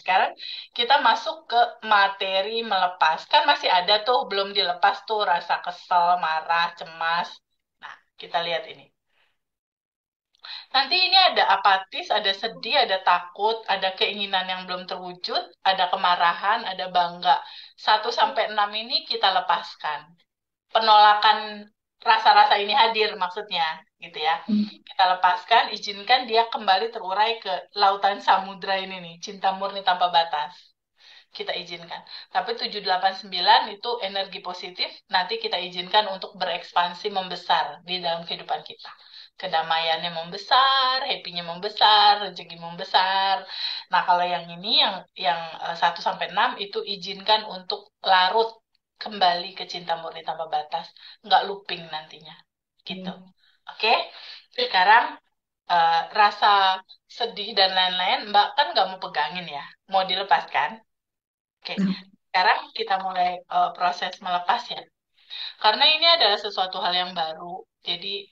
sekarang kita masuk ke materi melepas. Kan masih ada tuh, belum dilepas tuh rasa kesel, marah, cemas. Nah, kita lihat ini. Nanti ini ada apatis, ada sedih, ada takut, ada keinginan yang belum terwujud, ada kemarahan, ada bangga. 1 sampai 6 ini kita lepaskan. Penolakan rasa-rasa ini hadir maksudnya, gitu ya. Hmm. Kita lepaskan, izinkan dia kembali terurai ke lautan samudra ini nih, cinta murni tanpa batas. Kita izinkan. Tapi 7, 8, 9 itu energi positif, nanti kita izinkan untuk berekspansi membesar di dalam kehidupan kita. Kedamaiannya membesar, happy-nya membesar, rezeki membesar. Nah, kalau yang ini yang 1 sampai 6 itu izinkan untuk larut kembali ke cinta murni tanpa batas, nggak looping nantinya. Gitu. Oke? Sekarang rasa sedih dan lain-lain, Mbak kan nggak mau pegangin ya, mau dilepaskan. Oke, sekarang kita mulai proses melepas ya. Karena ini adalah sesuatu hal yang baru, jadi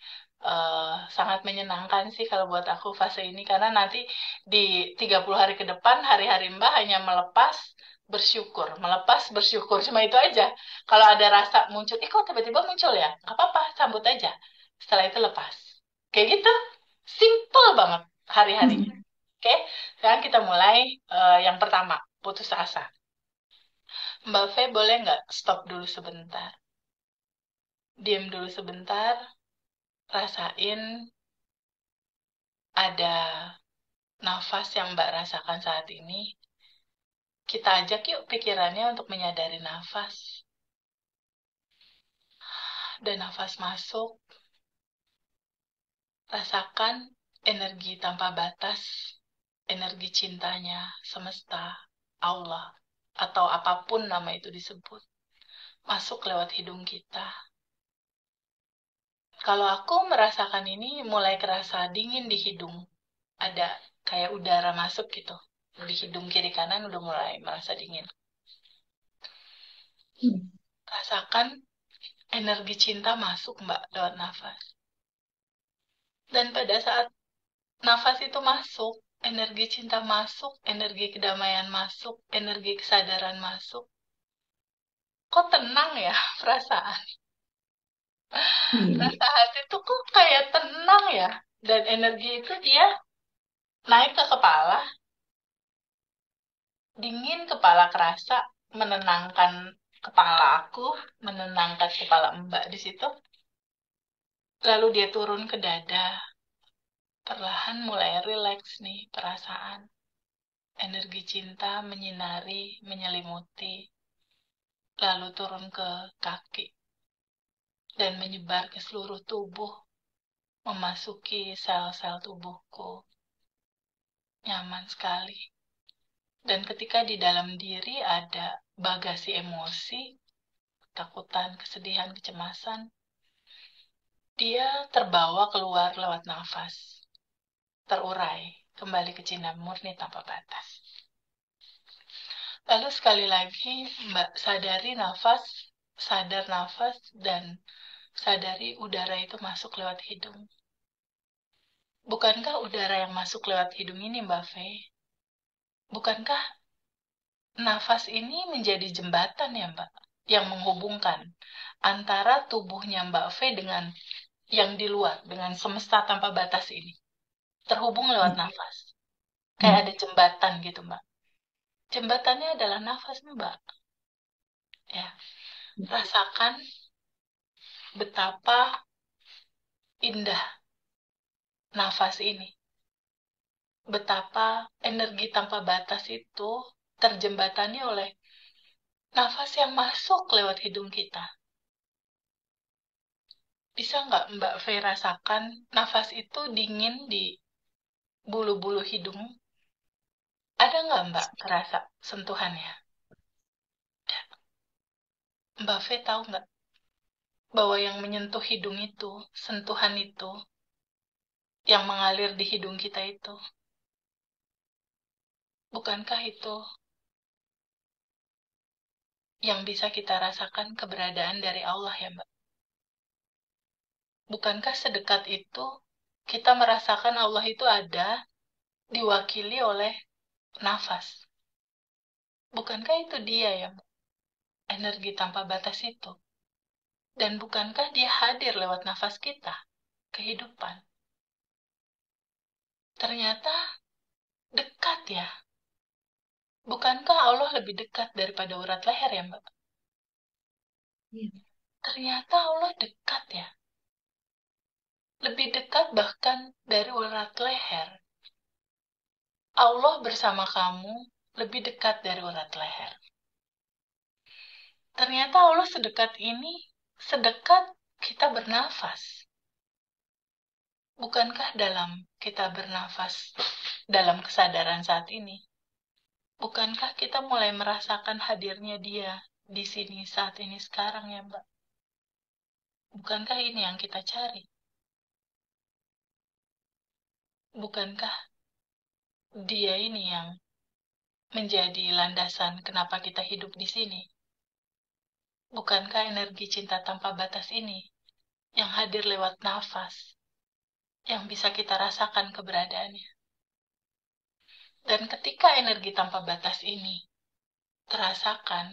sangat menyenangkan sih kalau buat aku fase ini. Karena nanti di 30 hari ke depan, hari-hari Mbak hanya melepas, bersyukur, cuma itu aja. Kalau ada rasa muncul, kok tiba-tiba muncul ya? Nggak apa-apa, sambut aja. Setelah itu lepas. Kayak gitu, simple banget hari-harinya. Oke, sekarang kita mulai yang pertama, putus asa. Mbak Fe boleh nggak stop dulu sebentar? Diam dulu sebentar, rasain ada nafas yang Mbak rasakan saat ini. Kita ajak yuk pikirannya untuk menyadari nafas. Dan nafas masuk, rasakan energi tanpa batas, energi cintanya, semesta, Allah, atau apapun nama itu disebut. Masuk lewat hidung kita. Kalau aku merasakan ini mulai kerasa dingin di hidung. Ada kayak udara masuk gitu. Di hidung kiri kanan udah mulai merasa dingin. Rasakan energi cinta masuk, Mbak, lewat nafas. Dan pada saat nafas itu masuk, energi cinta masuk, energi kedamaian masuk, energi kesadaran masuk. Kok tenang ya perasaan? Iya. Rasa hati itu kok kayak tenang ya? Dan energi itu dia naik ke kepala, dingin kepala kerasa, menenangkan kepala aku, menenangkan kepala Mbak di situ. Lalu dia turun ke dada. Perlahan mulai rileks nih perasaan. Energi cinta menyinari, menyelimuti. Lalu turun ke kaki. Dan menyebar ke seluruh tubuh. Memasuki sel-sel tubuhku. Nyaman sekali. Dan ketika di dalam diri ada bagasi emosi, ketakutan, kesedihan, kecemasan, dia terbawa keluar lewat nafas. Terurai kembali ke cinta murni tanpa batas. Lalu sekali lagi, Mbak sadari nafas, sadar nafas, dan sadari udara itu masuk lewat hidung. Bukankah udara yang masuk lewat hidung ini, Mbak Fe? Bukankah nafas ini menjadi jembatan ya, Mbak? Yang menghubungkan antara tubuhnya Mbak Fe dengan yang di luar, dengan semesta tanpa batas ini. Terhubung lewat nafas. Kayak ada jembatan gitu, Mbak. Jembatannya adalah nafas, Mbak. Ya, rasakan betapa indah nafas ini. Betapa energi tanpa batas itu terjembatani oleh nafas yang masuk lewat hidung kita. Bisa nggak Mbak Fei rasakan nafas itu dingin di bulu-bulu hidung? Ada nggak Mbak kerasa sentuhannya? Mbak Fei tahu nggak bahwa yang menyentuh hidung itu, sentuhan itu, yang mengalir di hidung kita itu, bukankah itu yang bisa kita rasakan keberadaan dari Allah ya Mbak? Bukankah sedekat itu kita merasakan Allah itu ada diwakili oleh nafas? Bukankah itu dia ya, Mbak? Energi tanpa batas itu. Dan bukankah dia hadir lewat nafas kita, kehidupan? Ternyata dekat ya. Bukankah Allah lebih dekat daripada urat leher ya, Mbak? Iya. Ternyata Allah dekat ya. Lebih dekat bahkan dari urat leher. Allah bersama kamu lebih dekat dari urat leher. Ternyata Allah sedekat ini, sedekat kita bernafas. Bukankah dalam kita bernafas, dalam kesadaran saat ini, bukankah kita mulai merasakan hadirnya dia di sini saat ini sekarang ya, Mbak? Bukankah ini yang kita cari? Bukankah dia ini yang menjadi landasan kenapa kita hidup di sini? Bukankah energi cinta tanpa batas ini yang hadir lewat nafas, yang bisa kita rasakan keberadaannya? Dan ketika energi tanpa batas ini terasakan,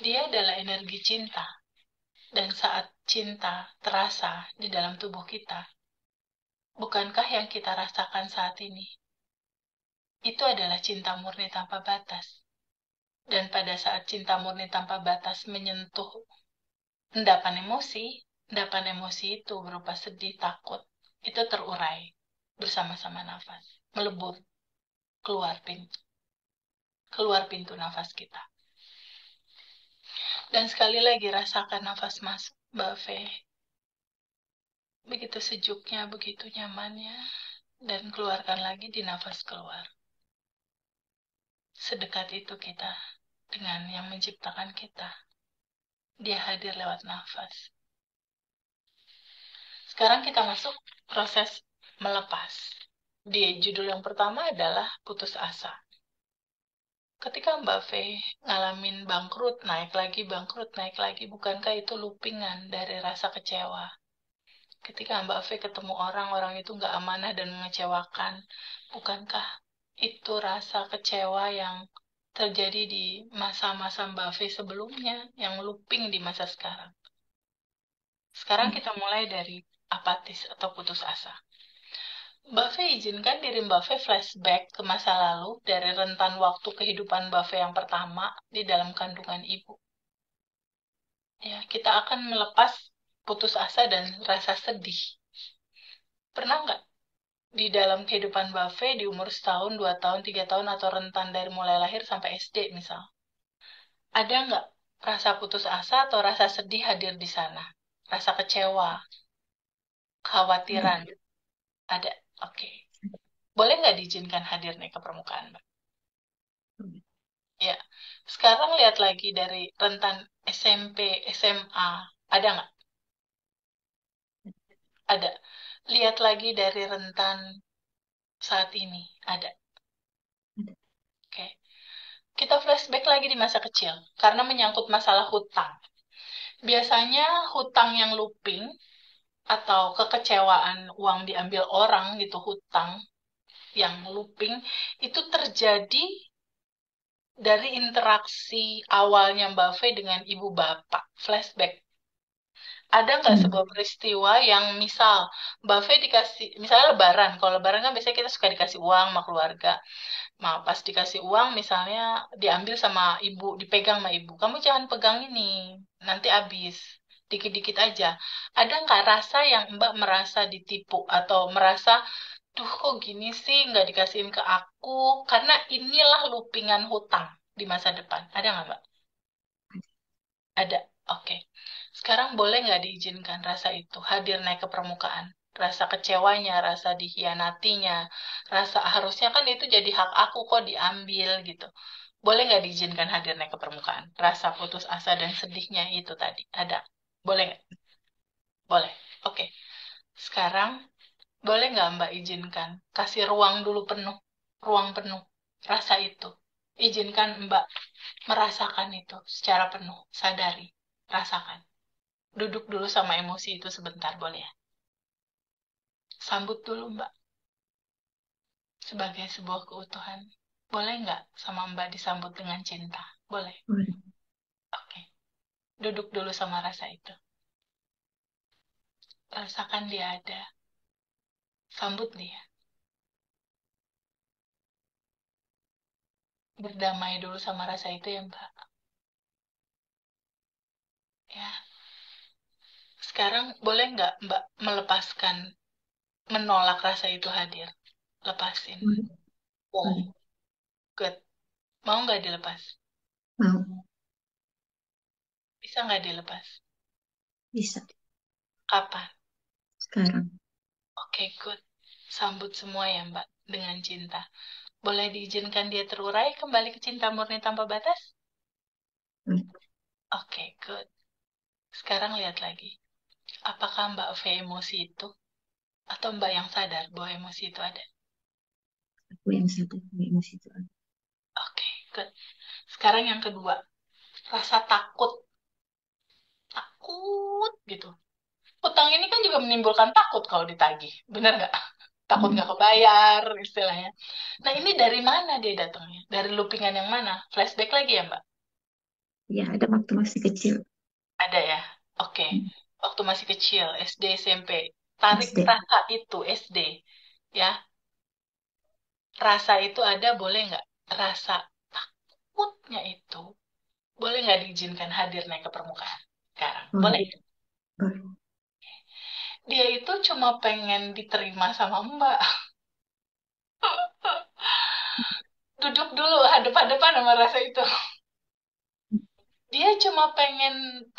dia adalah energi cinta. Dan saat cinta terasa di dalam tubuh kita, bukankah yang kita rasakan saat ini? Itu adalah cinta murni tanpa batas. Dan pada saat cinta murni tanpa batas menyentuh endapan emosi itu berupa sedih, takut, itu terurai bersama-sama nafas, melebur, keluar pintu nafas kita. Dan sekali lagi rasakan nafas masuk, Mbak Fe. Begitu sejuknya, begitu nyamannya, dan keluarkan lagi di nafas keluar. Sedekat itu kita dengan yang menciptakan kita. Dia hadir lewat nafas. Sekarang kita masuk proses melepas. Di judul yang pertama adalah putus asa. Ketika Mbak Fe ngalamin bangkrut, naik lagi, bukankah itu loopingan dari rasa kecewa? Ketika Mbak Fe ketemu orang itu nggak amanah dan mengecewakan, bukankah itu rasa kecewa yang terjadi di masa-masa Mbak Fe sebelumnya, yang looping di masa sekarang? Sekarang kita mulai dari apatis atau putus asa. Mbak Fe izinkan diri Mbak Fe flashback ke masa lalu dari rentan waktu kehidupan Mbak Fe yang pertama di dalam kandungan ibu. Ya, kita akan melepas putus asa dan rasa sedih. Pernah nggak di dalam kehidupan Mbak Fe di umur setahun, 2 tahun, 3 tahun, atau rentan dari mulai lahir sampai SD misal? Ada nggak rasa putus asa atau rasa sedih hadir di sana? Rasa kecewa, kekhawatiran? Ada. Oke. Boleh nggak diizinkan hadir nih ke permukaan, Mbak? Ya. Sekarang lihat lagi dari rentan SMP, SMA. Ada nggak? Ada. Lihat lagi dari rentan saat ini. Ada. Oke. Kita flashback lagi di masa kecil. Karena menyangkut masalah hutang. Biasanya hutang yang looping atau kekecewaan uang diambil orang gitu, hutang yang looping, itu terjadi dari interaksi awalnya Mbak Fe dengan ibu bapak. Flashback. Ada nggak sebuah peristiwa yang misal Mbak Fe dikasih, misalnya lebaran, kalau lebaran kan biasanya kita suka dikasih uang sama keluarga. Nah, pas dikasih uang misalnya diambil sama ibu, dipegang sama ibu. Kamu jangan pegang ini, nanti habis. Dikit-dikit aja. Ada nggak rasa yang Mbak merasa ditipu atau merasa, duh kok gini sih nggak dikasihin ke aku? Karena inilah loopingan hutang di masa depan. Ada nggak Mbak? Ada. Oke. Sekarang boleh nggak diizinkan rasa itu hadir naik ke permukaan? Rasa kecewanya, rasa dikhianatinya, rasa harusnya kan itu jadi hak aku kok diambil gitu. Boleh nggak diizinkan hadir naik ke permukaan? Rasa putus asa dan sedihnya itu tadi. Ada. Boleh nggak? Boleh. Oke. Sekarang boleh nggak Mbak izinkan? Kasih ruang dulu penuh. Ruang penuh. Rasa itu. Izinkan Mbak merasakan itu secara penuh. Sadari. Rasakan. Duduk dulu sama emosi itu sebentar, boleh ya? Sambut dulu, Mbak, sebagai sebuah keutuhan. Boleh nggak sama Mbak disambut dengan cinta? Boleh. boleh. Oke. Duduk dulu sama rasa itu. Rasakan dia ada. Sambut dia. Berdamai dulu sama rasa itu ya, Mbak. Ya. Sekarang boleh nggak Mbak melepaskan, menolak rasa itu hadir? Lepasin. Boleh, Boleh. boleh. Good. Mau nggak dilepas? Mau, Bisa nggak dilepas? bisa. Kapan? Sekarang. Oke, good. Sambut semua ya, Mbak, dengan cinta. Boleh diizinkan dia terurai kembali ke cinta murni tanpa batas? Boleh. Oke, good. Sekarang lihat lagi. Apakah Mbak V emosi itu? Atau Mbak yang sadar bahwa emosi itu ada? Aku yang satu punya emosi itu. Oke, good. Sekarang yang kedua. Rasa takut. Takut gitu. Utang ini kan juga menimbulkan takut kalau ditagih. Bener nggak? Takut Hmm. nggak kebayar, istilahnya. Nah, ini dari mana dia datangnya? Dari loopingan yang mana? Flashback lagi ya, Mbak? Ya, ada waktu masih kecil. Ada ya? Oke. Hmm. Waktu masih kecil, SD, SMP. Tarik SD. rasa itu, SD. Ya, rasa itu ada, boleh nggak? Rasa takutnya itu, boleh nggak diizinkan hadir naik ke permukaan sekarang? Boleh. Boleh, boleh. Dia itu cuma pengen diterima sama Mbak. Duduk dulu, hadap-hadapan sama rasa itu. Dia cuma pengen,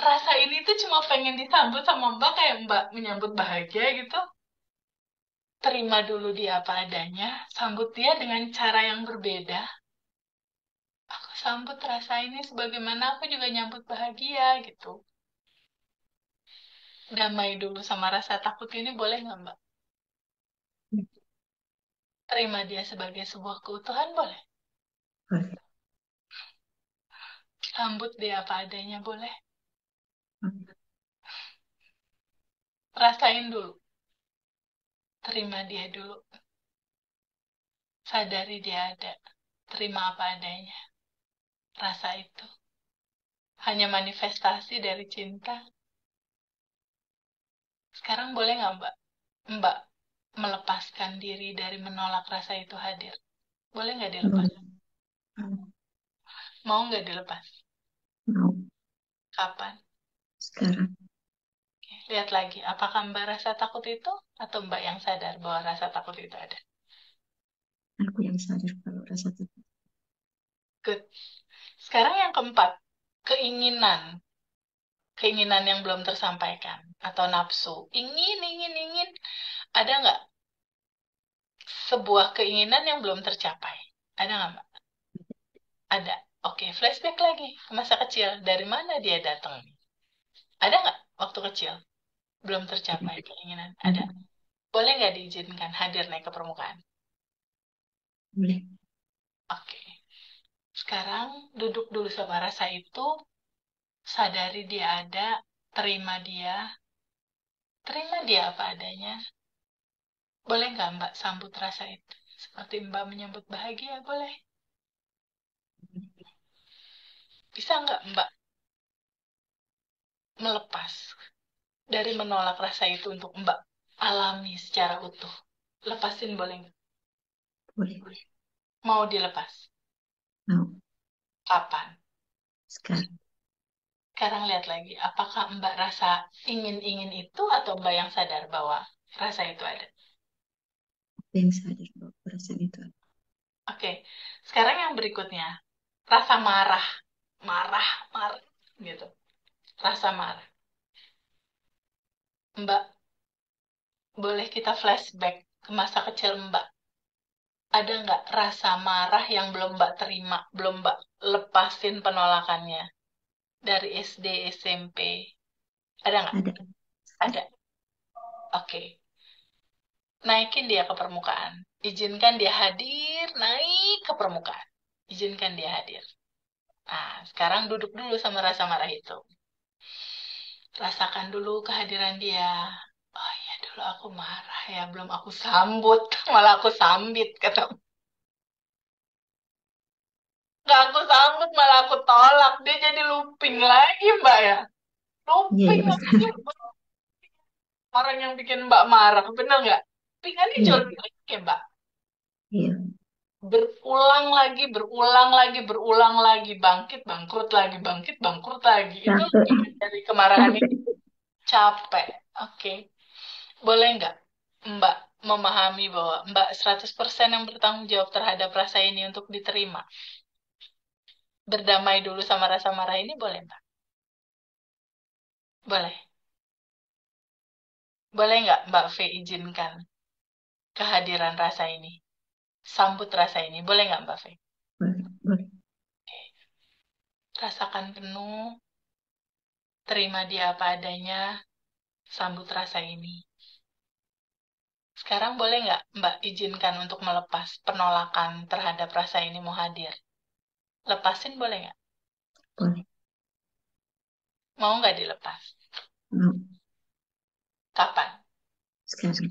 rasa ini tuh cuma pengen disambut sama Mbak, kayak Mbak menyambut bahagia gitu. Terima dulu dia apa adanya, sambut dia dengan cara yang berbeda. Aku sambut rasa ini sebagaimana aku juga nyambut bahagia gitu. Damai dulu sama rasa takut ini, boleh nggak Mbak? Terima dia sebagai sebuah keutuhan, boleh. Boleh, Sambut dia apa adanya, boleh. boleh. Rasain dulu. Terima dia dulu. Sadari dia ada. Terima apa adanya. Rasa itu hanya manifestasi dari cinta. Sekarang boleh nggak Mbak? Mbak melepaskan diri dari menolak rasa itu hadir. Boleh nggak dilepas? Boleh. Mau, Mau nggak dilepas? mau. Kapan? Sekarang. Oke, lihat lagi. Apakah Mbak rasa takut itu atau Mbak yang sadar bahwa rasa takut itu ada? Aku yang sadar kalau rasa takut. Good. Sekarang yang keempat. Keinginan. Keinginan yang belum tersampaikan. Atau nafsu. Ingin, ingin, ingin. Ada nggak sebuah keinginan yang belum tercapai? Ada nggak Mbak? Ada. Oke, flashback lagi ke masa kecil. Dari mana dia datang? Ada nggak waktu kecil? Belum Ada, tercapai keinginan? Ada. ada. Boleh nggak diizinkan hadir naik ke permukaan? Boleh. Oke. Sekarang duduk dulu sama rasa itu, sadari dia ada, terima dia apa adanya. Boleh nggak Mbak sambut rasa itu? Seperti Mbak menyambut bahagia, boleh. Bisa nggak Mbak melepas dari menolak rasa itu untuk Mbak alami secara utuh? Lepasin boleh nggak? Boleh. Mau dilepas? Mau. Kapan? Sekarang. Sekarang lihat lagi, apakah Mbak rasa ingin-ingin itu atau Mbak yang sadar bahwa rasa itu ada? Aku yang sadar bahwa perasaan itu ada. Oke, sekarang yang berikutnya, rasa marah, marah, marah, gitu. Rasa marah. Mbak, boleh kita flashback ke masa kecil Mbak. Ada nggak rasa marah yang belum Mbak terima, belum Mbak lepasin penolakannya dari SD, SMP? Ada nggak? Ada. Ada. Oke. Naikin dia ke permukaan. Izinkan dia hadir, naik ke permukaan. Izinkan dia hadir. Nah, sekarang duduk dulu sama rasa marah itu. Rasakan dulu kehadiran dia. Oh iya, dulu aku marah ya, belum aku sambut. Malah aku sambit, kata. nggak aku sambut malah aku tolak. Dia jadi looping lagi Mbak ya. Iya, Looping iya lagi. betul. Orang yang bikin Mbak marah. Bener nggak? Loopingannya Iya, jauh lebih lagi ya Mbak. iya. Berulang lagi, berulang lagi, berulang lagi. Bangkit, bangkrut lagi. Bangkit, bangkrut lagi. Itu Capek, dari kemarahan capek. ini capek. Oke. Boleh nggak Mbak memahami bahwa Mbak 100% yang bertanggung jawab terhadap rasa ini untuk diterima? Berdamai dulu sama rasa marah ini boleh Mbak? Boleh. Boleh nggak Mbak V izinkan kehadiran rasa ini? Sambut rasa ini. Boleh nggak Mbak V? Boleh, boleh. Rasakan penuh, terima dia apa adanya, sambut rasa ini. Sekarang boleh nggak Mbak izinkan untuk melepas penolakan terhadap rasa ini mau hadir? Lepasin boleh nggak? Boleh. Mau nggak dilepas? Mau. Kapan? Sekarang.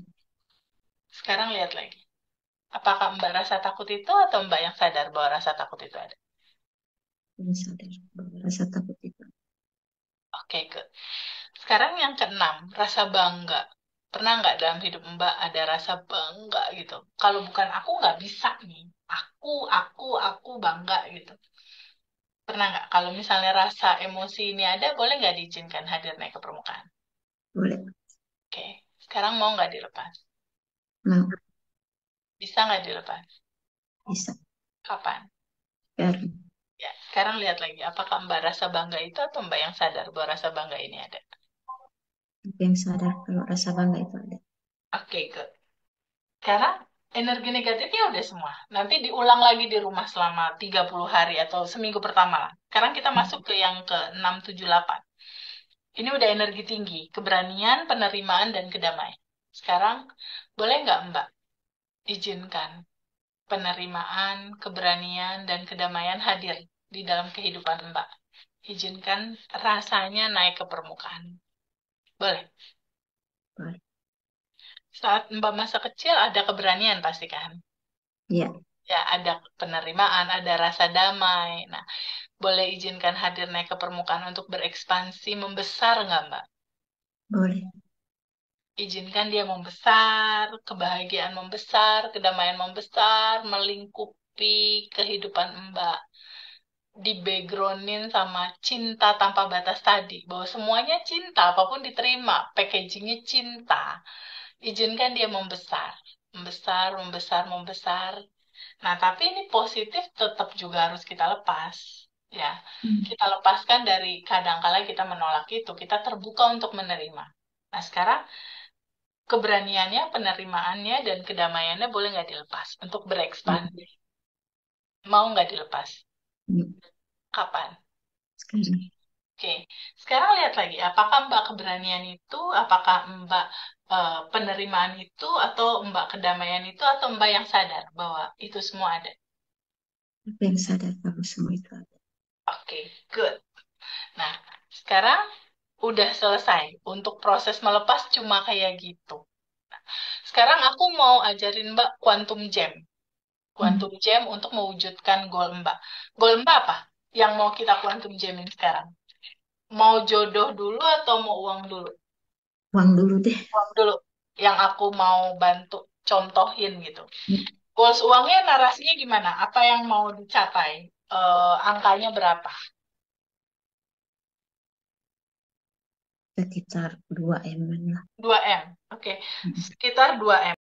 Sekarang lihat lagi. Apakah Mbak rasa takut itu atau Mbak yang sadar bahwa rasa takut itu ada? Ini sadar bahwa rasa takut itu. Oke, good. Sekarang yang keenam, rasa bangga. Pernah nggak dalam hidup Mbak ada rasa bangga gitu? Kalau bukan aku nggak bisa nih. Aku bangga gitu. Pernah nggak? Kalau misalnya rasa emosi ini ada, boleh nggak diizinkan hadir naik ke permukaan? Boleh. Oke. Sekarang mau nggak dilepas? Mau. Bisa nggak dilepas? Bisa. Kapan? Sekarang. Ya, sekarang lihat lagi. Apakah Mbak rasa bangga itu atau Mbak yang sadar bahwa rasa bangga ini ada? Aku yang sadar kalau rasa bangga itu ada. Oke, good. Sekarang energi negatifnya udah semua. Nanti diulang lagi di rumah selama 30 hari atau seminggu pertama lah. Sekarang kita masuk ke yang ke 6, 7, 8. Ini udah energi tinggi. Keberanian, penerimaan, dan kedamaian. Sekarang, boleh nggak Mbak izinkan penerimaan, keberanian, dan kedamaian hadir di dalam kehidupan Mbak? Izinkan rasanya naik ke permukaan. Boleh. Boleh. Saat Mbak masa kecil ada keberanian pasti kan? Iya. Ya, ada penerimaan, ada rasa damai. Nah, boleh izinkan hadir naik ke permukaan untuk berekspansi, membesar nggak, Mbak? Boleh. Izinkan dia membesar, kebahagiaan membesar, kedamaian membesar, melingkupi kehidupan Mbak. Di backgroundin sama cinta tanpa batas tadi. Bahwa semuanya cinta, apapun diterima. Packagingnya cinta. Izinkan dia membesar. Membesar, membesar, membesar. Nah, tapi ini positif tetap juga harus kita lepas. Ya, Hmm. kita lepaskan dari kadangkala kita menolak itu, kita terbuka untuk menerima. Nah, sekarang keberaniannya, penerimaannya, dan kedamaiannya boleh nggak dilepas untuk berekspansi? Boleh. Mau nggak dilepas? Mau. Kapan? Sekarang. Oke, sekarang lihat lagi, apakah Mbak keberanian itu, apakah Mbak penerimaan itu, atau Mbak kedamaian itu, atau Mbak yang sadar bahwa itu semua ada? Aku yang sadar kalau semua itu ada. Oke, good. Nah, sekarang udah selesai. Untuk proses melepas cuma kayak gitu. Sekarang aku mau ajarin Mbak Quantum Jam. Hmm. Quantum Jam untuk mewujudkan goal Mbak. Goal Mbak apa? Yang mau kita Quantum Jamin sekarang? Mau jodoh dulu atau mau uang dulu? Uang dulu deh. Uang dulu. Yang aku mau bantu contohin gitu. Hmm. Goals uangnya narasinya gimana? Apa yang mau dicapai? Angkanya berapa? Sekitar 2 M lah. 2M. Oke. Hmm. Sekitar 2M.